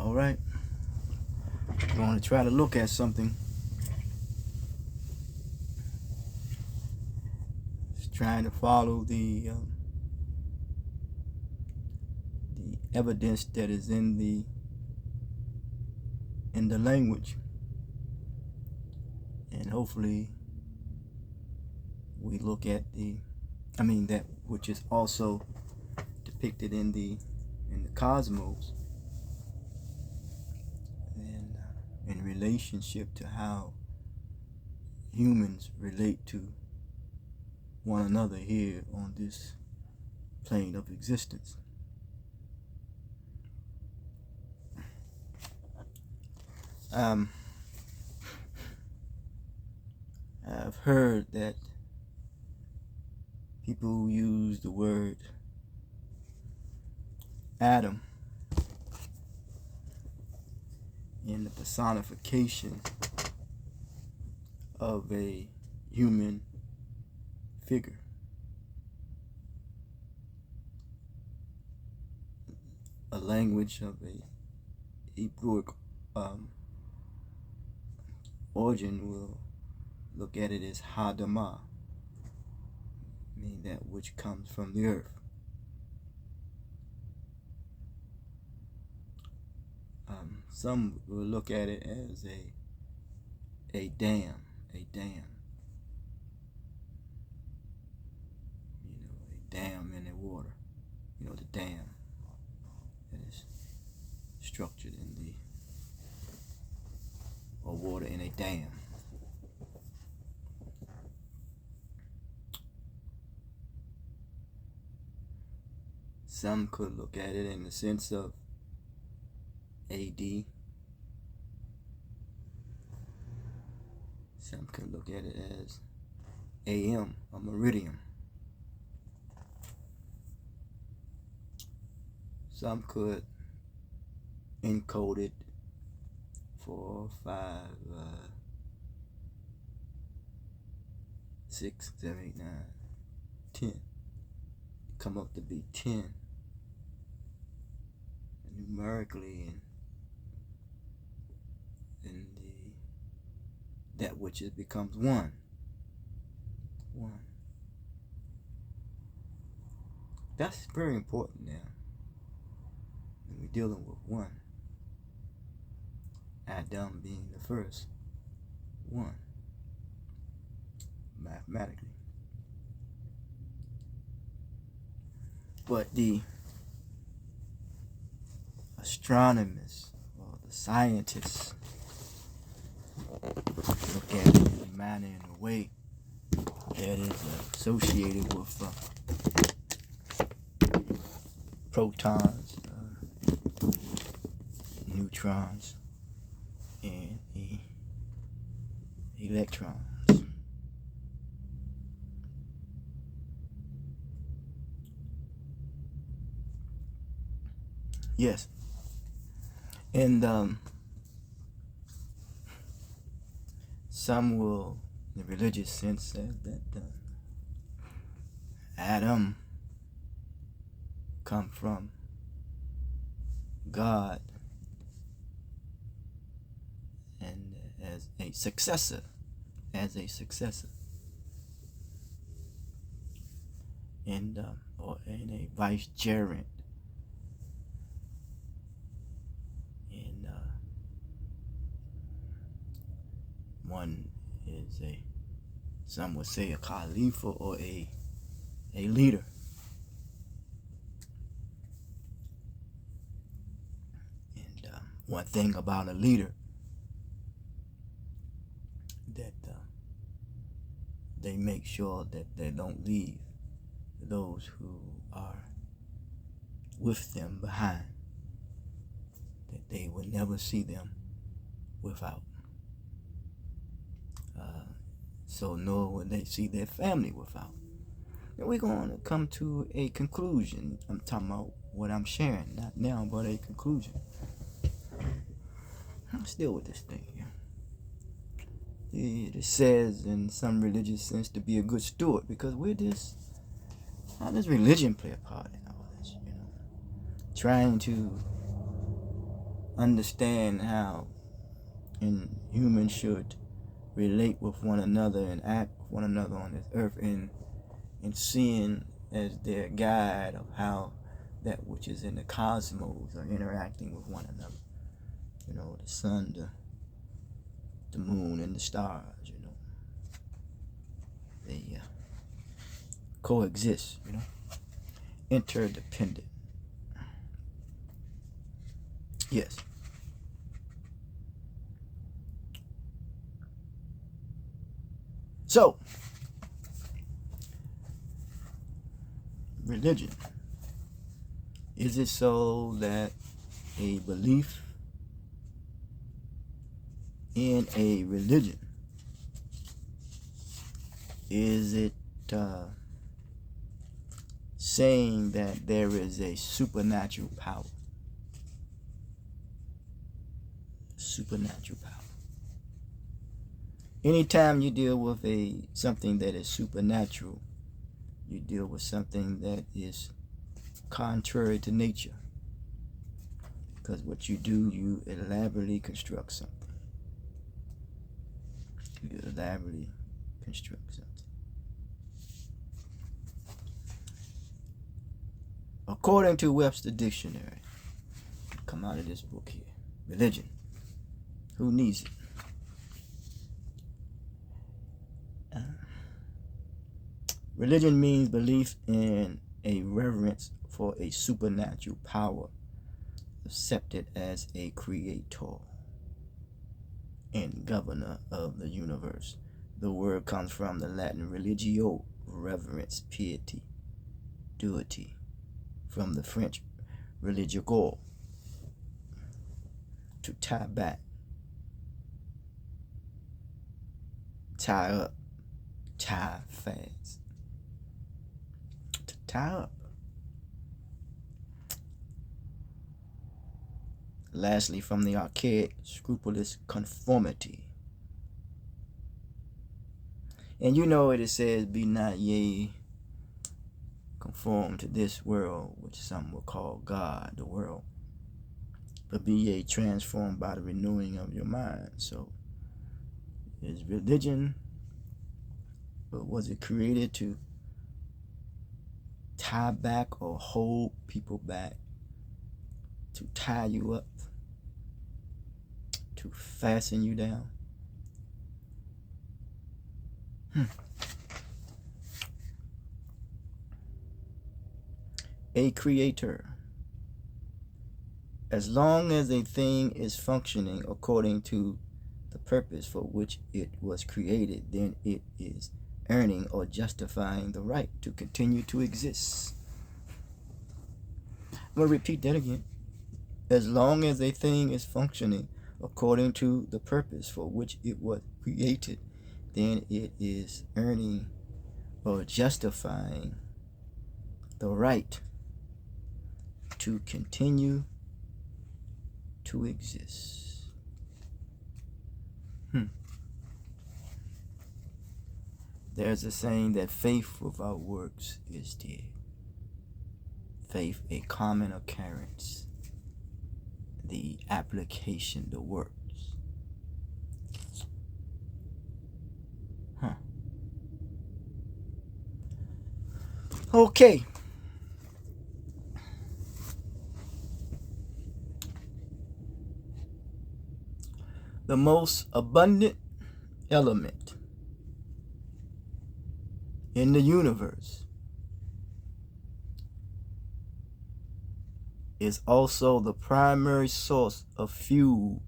All right, we're going to try to look at something. Just trying to follow the evidence that is in the language, and hopefully we look at that which is also depicted in the cosmos, and in relationship to how humans relate to one another here on this plane of existence. I've heard that people use the word Adam in the personification of a human figure. A language of a Hebrew origin will look at it as Hadamah, meaning that which comes from the earth. Some will look at it as a dam, a dam in the water. The dam that is structured in or water in a dam. Some could look at it in the sense of AD. Some could look at it as AM, a meridian. Some could encode it 4, 5, 6, 7, 8, 9, 10. Come up to be 10 numerically in that which it becomes one. That's very important now. When we're dealing with one. Adam being the first one, mathematically. But the astronomers or the scientists look at it in a manner, in a way that is associated with protons, neutrons, and electrons. Yes. And some will, in the religious sense, say that Adam come from God and as a successor, and or in a vicegerent, and one is some would say a Khalifa or a leader. And one thing about a leader that they make sure that they don't leave those who are with them behind, that they will never see them without. So nor will they see their family without. And we're going to come to a conclusion. I'm talking about what I'm sharing, not now, but a conclusion. I'm still with this thing here. It says in some religious sense to be a good steward, because how does religion play a part in all this? Trying to understand how humans should relate with one another and act with one another on this earth, and seeing as their guide of how that which is in the cosmos are interacting with one another. You know, the sun, the moon, and the stars, you know. They coexist, you know. Interdependent. Yes. So, religion. Is it so that a belief in a religion, is it saying that there is a supernatural power? Supernatural power. Anytime you deal with something that is supernatural, you deal with something that is contrary to nature. Because what you do, you elaborately construct something. You elaborately construct something. According to Webster Dictionary, come out of this book here, religion. Who needs it? Religion means belief in a reverence for a supernatural power accepted as a creator and governor of the universe. The word comes from the Latin religio, reverence, piety, deity, from the French religieux, to tie back, tie up, tie fast, to tie up. Lastly, from the archaic, scrupulous conformity. And you know it says, be not ye conformed to this world, which some will call God, the world, but be ye transformed by the renewing of your mind. So, is religion, but was it created to tie back or hold people back, to tie you up, to fasten you down? A creator. As long as a thing is functioning according to the purpose for which it was created, then it is earning or justifying the right to continue to exist. I'm going to repeat that again. As long as a thing is functioning according to the purpose for which it was created, then it is earning or justifying the right to continue to exist. There's a saying that faith without works is dead. Faith, a common occurrence. The application, the works. Okay. The most abundant element in the universe is also the primary source of fuel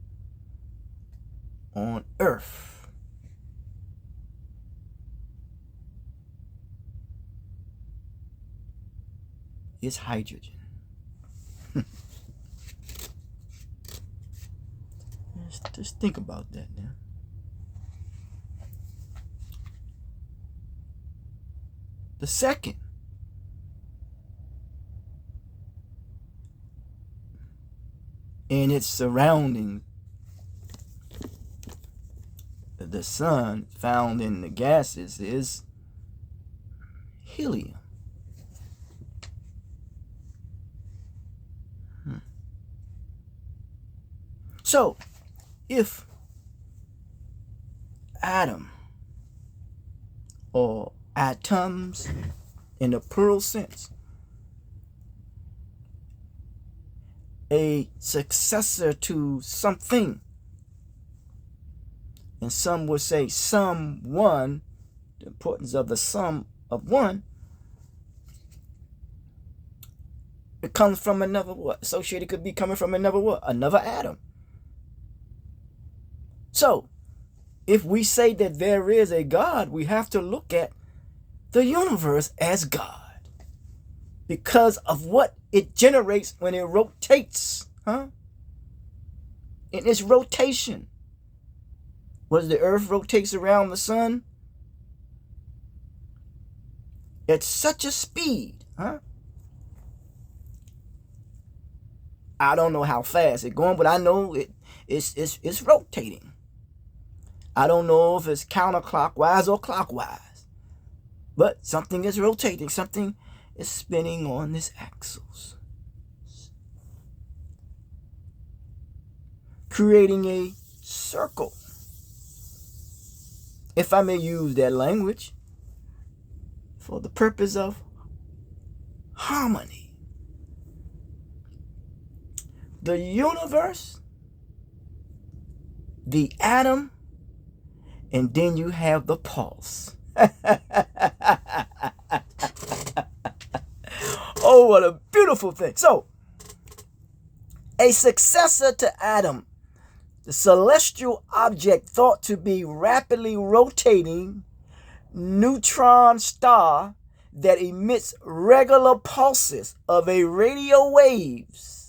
on Earth. It's hydrogen. Just think about that now. The second in its surroundings, the sun found in the gases, is helium. So, if atom or atoms in the plural sense, a successor to something, and some would say someone, the importance of the sum of one, it comes from another what? Associated could be coming from another what? Another atom. So, if we say that there is a God, we have to look at the universe as God because of what it generates when it rotates, In its rotation. What the earth rotates around the sun at such a speed, I don't know how fast it's going, but I know it's rotating. I don't know if it's counterclockwise or clockwise, but something is rotating. Something is spinning on its axles, creating a circle, if I may use that language, for the purpose of harmony. The universe, the atom, and then you have the pulse. Oh, what a beautiful thing. So, a successor to Adam, the celestial object thought to be rapidly rotating neutron star that emits regular pulses of a radio waves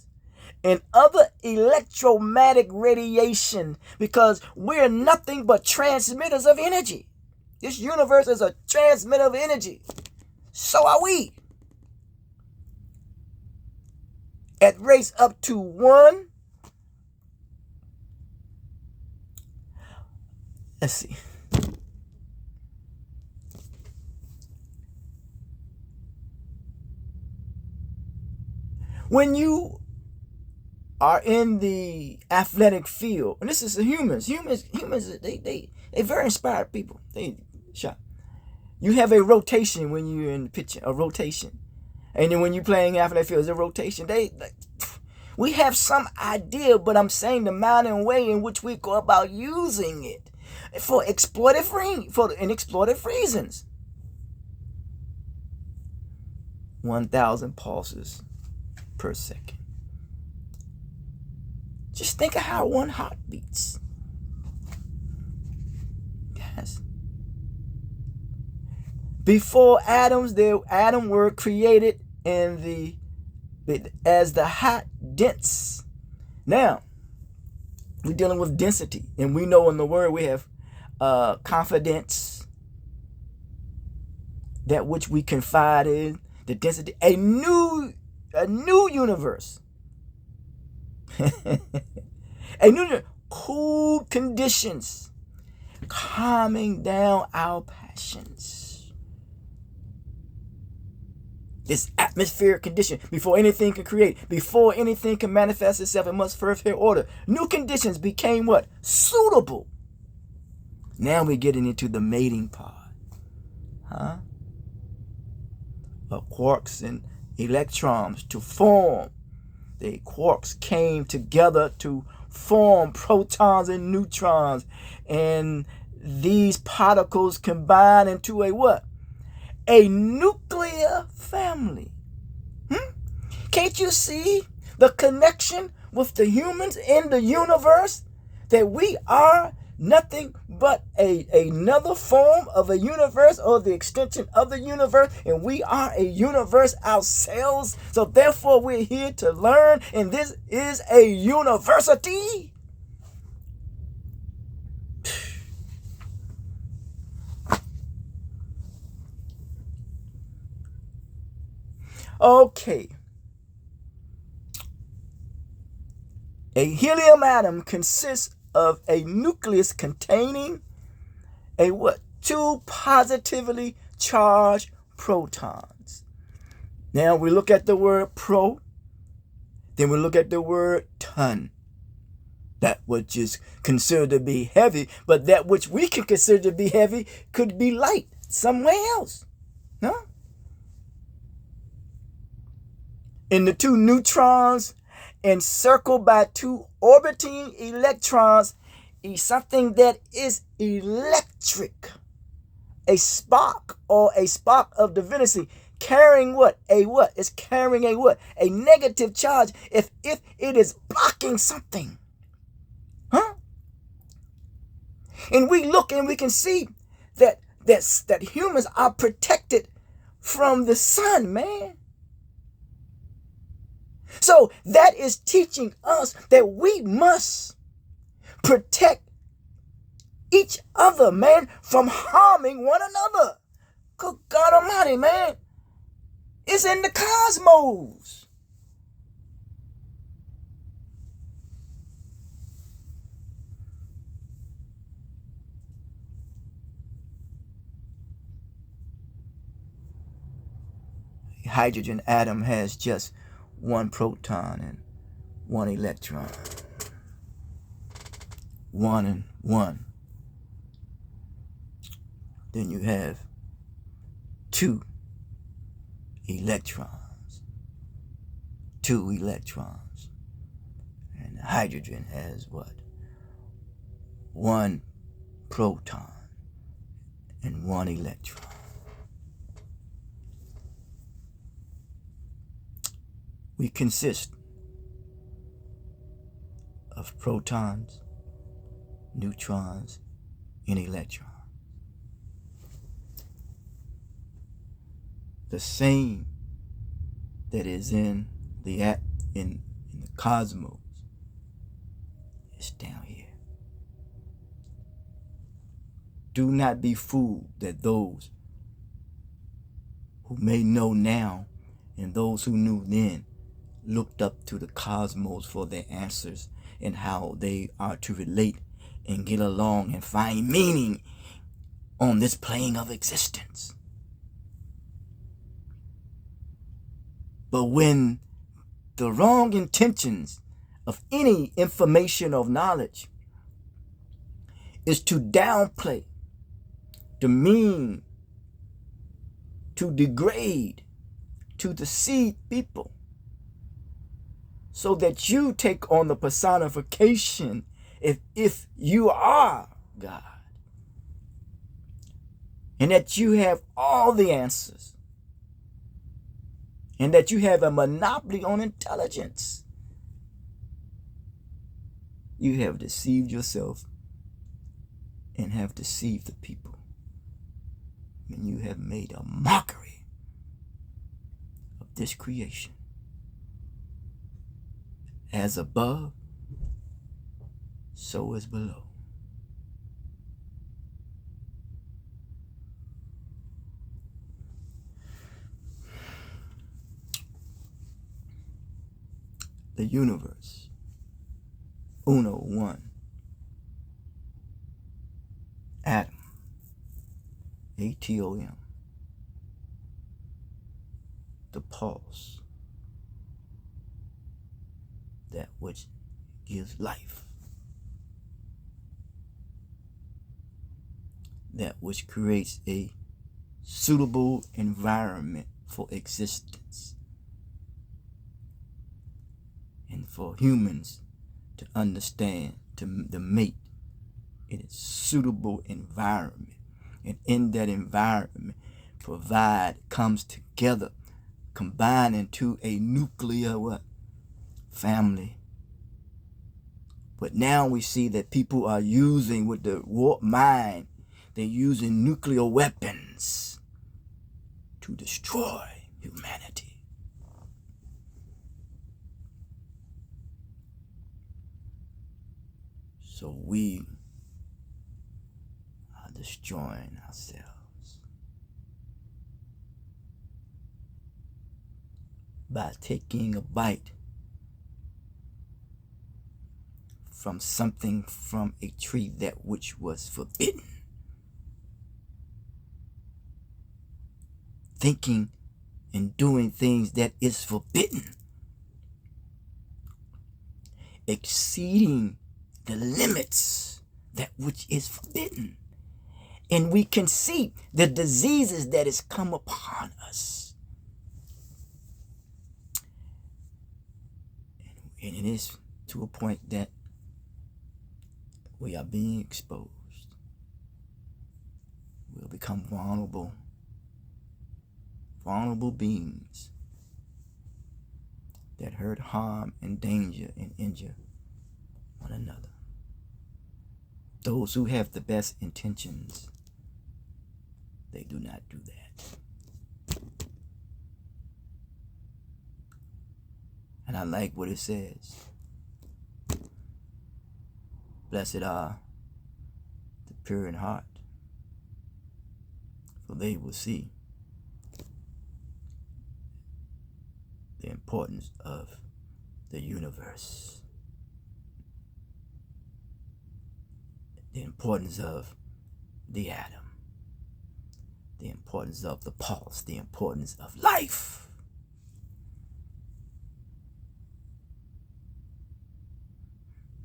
and other electromagnetic radiation, because we're nothing but transmitters of energy. This universe is a transmitter of energy. So are we. At rates up to 1. Let's see. When you are in the athletic field, and this is the humans, they very inspired people. They shot. You have a rotation when you're in the pitch, a rotation. And then when you're playing athletic field, it's a rotation. We have some idea, but I'm saying the manner and way in which we go about using it for exploitative reasons. 1,000 pulses per second. Just think of how one heart beats. Yes. Before atoms were created as the hot dense. Now, we're dealing with density, and we know in the word we have confidence, that which we confide in, the density, a new universe. A new cool conditions, calming down our passions. This atmospheric condition, before anything can create, before anything can manifest itself, it must first hit order. New conditions became what? Suitable. Now we're getting into the mating part. Of quarks and electrons to form. The quarks came together to form protons and neutrons, and these particles combine into a what? A nuclear family. Can't you see the connection with the humans in the universe? That we are nothing but another form of a universe, or the extension of the universe, and we are a universe ourselves. So therefore we're here to learn, and this is a university. Okay. A helium atom consists of a nucleus containing a what? 2 positively charged protons. Now we look at the word pro, then we look at the word ton. That which is considered to be heavy, but that which we can consider to be heavy could be light somewhere else. Huh? And the two neutrons encircled by two orbiting electrons is something that is electric. A spark or a spark of divinity carrying what? It's carrying a what? A negative charge if it is blocking something. Huh? And we look and we can see that humans are protected from the sun, man. So that is teaching us that we must protect each other, man, from harming one another. Good God Almighty, man. It's in the cosmos. The hydrogen atom has just one proton and one electron. One and one. Then you have two electrons. Two electrons. And hydrogen has what? One proton and one electron. We consist of protons, neutrons, and electrons. The same that is in the cosmos is down here. Do not be fooled that those who may know now and those who knew then looked up to the cosmos for their answers and how they are to relate and get along and find meaning on this plane of existence. But when the wrong intentions of any information or knowledge is to downplay, demean, to degrade, to deceive people, so that you take on the personification if you are God, and that you have all the answers, and that you have a monopoly on intelligence. You have deceived yourself and have deceived the people, and you have made a mockery of this creation. As above, so is below. The universe, uno, one, atom, atom, the pulse, that which gives life, that which creates a suitable environment for existence and for humans to understand, to mate in a suitable environment, and in that environment comes together, combine into a nuclear what? Family. But now we see that people are using, with the warped mind, they're using nuclear weapons to destroy humanity. So we are destroying ourselves by taking a bite from something from a tree that which was forbidden. Thinking and doing things that is forbidden. Exceeding the limits, that which is forbidden. And we can see the diseases that has come upon us. And it is to a point that we are being exposed. We'll become vulnerable beings that hurt, harm, and danger and injure one another. Those who have the best intentions, they do not do that. And I like what it says. Blessed are the pure in heart, for they will see the importance of the universe, the importance of the atom, the importance of the pulse, the importance of life.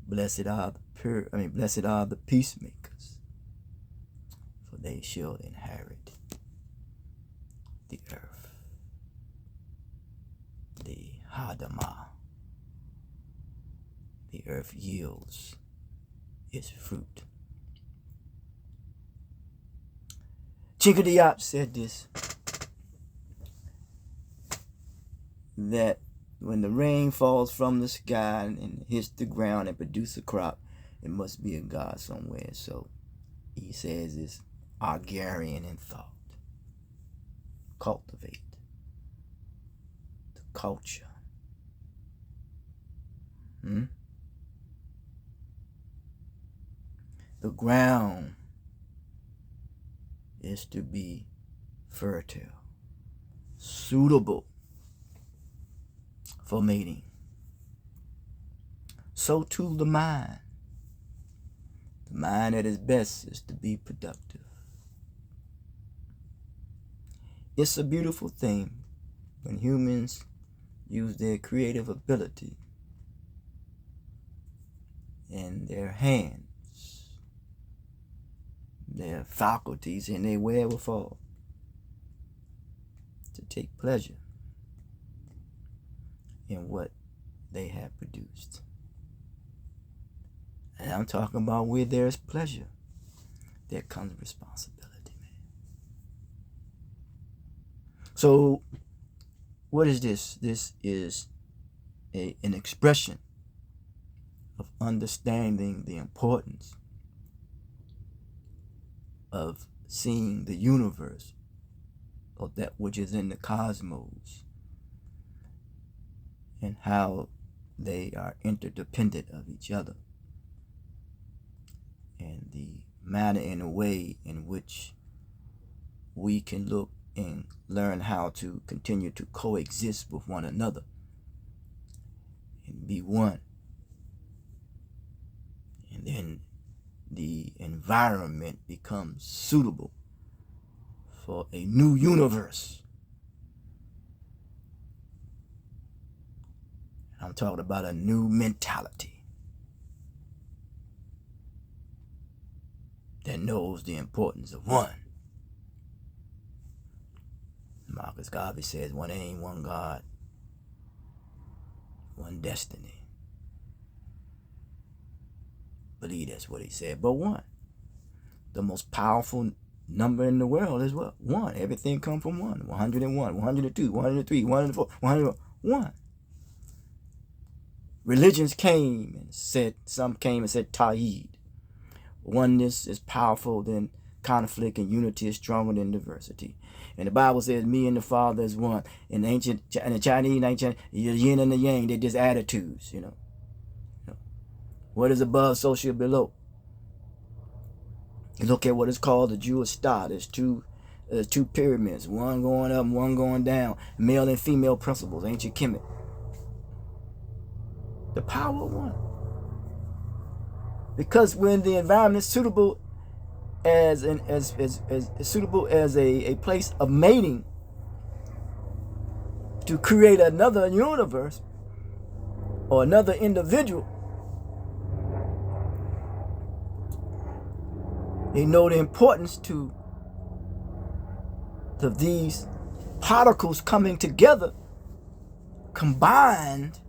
Blessed are the peacemakers, for they shall inherit the earth. The Hadamah, the earth yields its fruit. Chinka Diop said this, that when the rain falls from the sky and hits the ground and produces a crop, it must be a God somewhere. So he says it's agrarian in thought. Cultivate the culture. The ground is to be fertile, suitable for mating. So too the mind. The mind at its best is to be productive. It's a beautiful thing when humans use their creative ability and their hands, their faculties, and their wherewithal to take pleasure in what they have produced. And I'm talking about where there's pleasure, there comes responsibility, man. So, what is this? This is an expression of understanding the importance of seeing the universe, or that which is in the cosmos, and how they are interdependent of each other, and the manner and the way in which we can look and learn how to continue to coexist with one another and be one. And then the environment becomes suitable for a new universe. I'm talking about a new mentality that knows the importance of one. Marcus Garvey says, one aim, one God, one destiny. I believe that's what he said, but one. The most powerful number in the world is what? One. Everything comes from one. 101, 102, 103, 104, 101. Religions came and said, some came and said Tawhid. Oneness is powerful than conflict, and unity is stronger than diversity. And the Bible says me and the Father is one. In the Chinese, the yin and the yang, they're just attitudes, you know. What is above, so shall below. You look at what is called the Jewish star. There's two pyramids, one going up and one going down. Male and female principles, ancient Kemet. The power of one. Because when the environment is suitable as suitable as a place of mating to create another universe or another individual, They know the importance of these particles coming together, combined,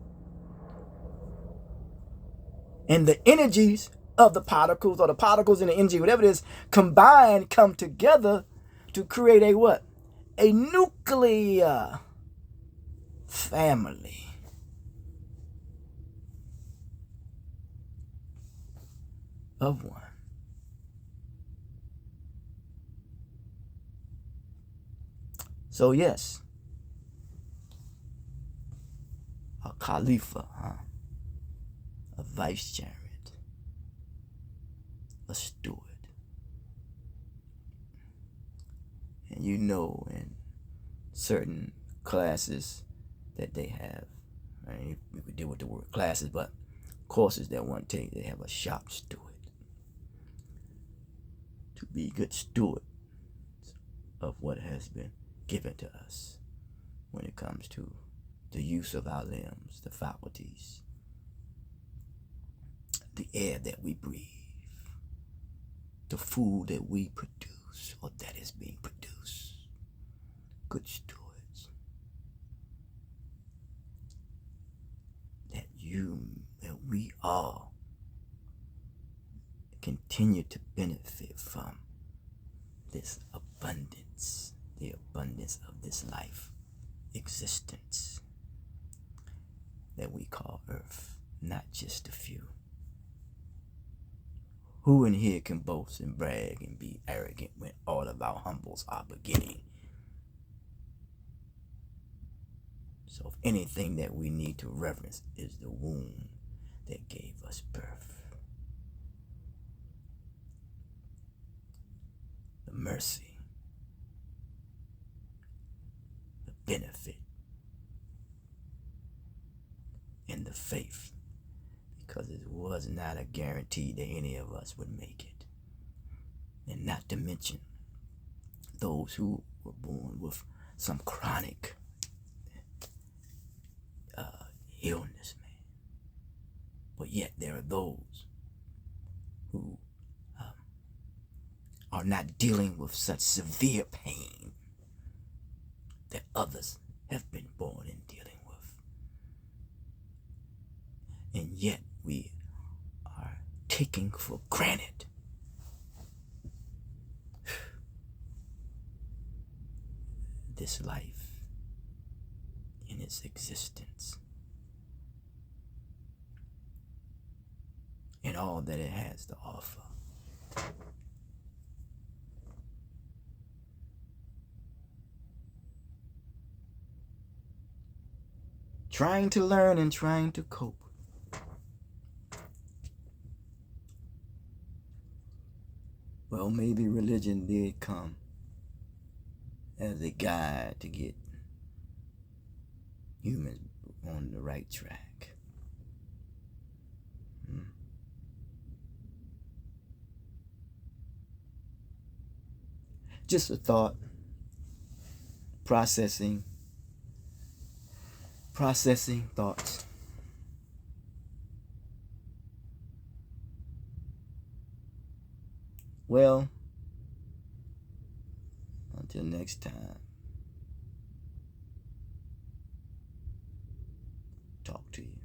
and the energies of the particles, or the particles and the energy, whatever it is, combined, come together to create a what? A nuclear family. Of one. So yes, a Khalifa, a vicegerent, a steward. And you know, in certain classes that they have, right? We could deal with the word classes, but courses that one take, they have a shop steward. To be good stewards of what has been given to us when it comes to the use of our limbs, the faculties, the air that we breathe, the food that we produce or that is being produced. Good stewards. That we all continue to benefit from this abundance, the abundance of this life existence that we call Earth, not just a few. Who in here can boast and brag and be arrogant when all of our humbles are beginning? So if anything that we need to reverence is the womb that gave us birth. The mercy, the benefit, and the faith, because it was not a guarantee that any of us would make it. And not to mention those who were born with some chronic illness, man. But yet there are those who are not dealing with such severe pain that others have been born in dealing with. And yet we are taking for granted this life in its existence and all that it has to offer. Trying to learn and trying to cope. Well, maybe religion did come as a guide to get humans on the right track. Just a thought, processing thoughts. Well, until next time, talk to you.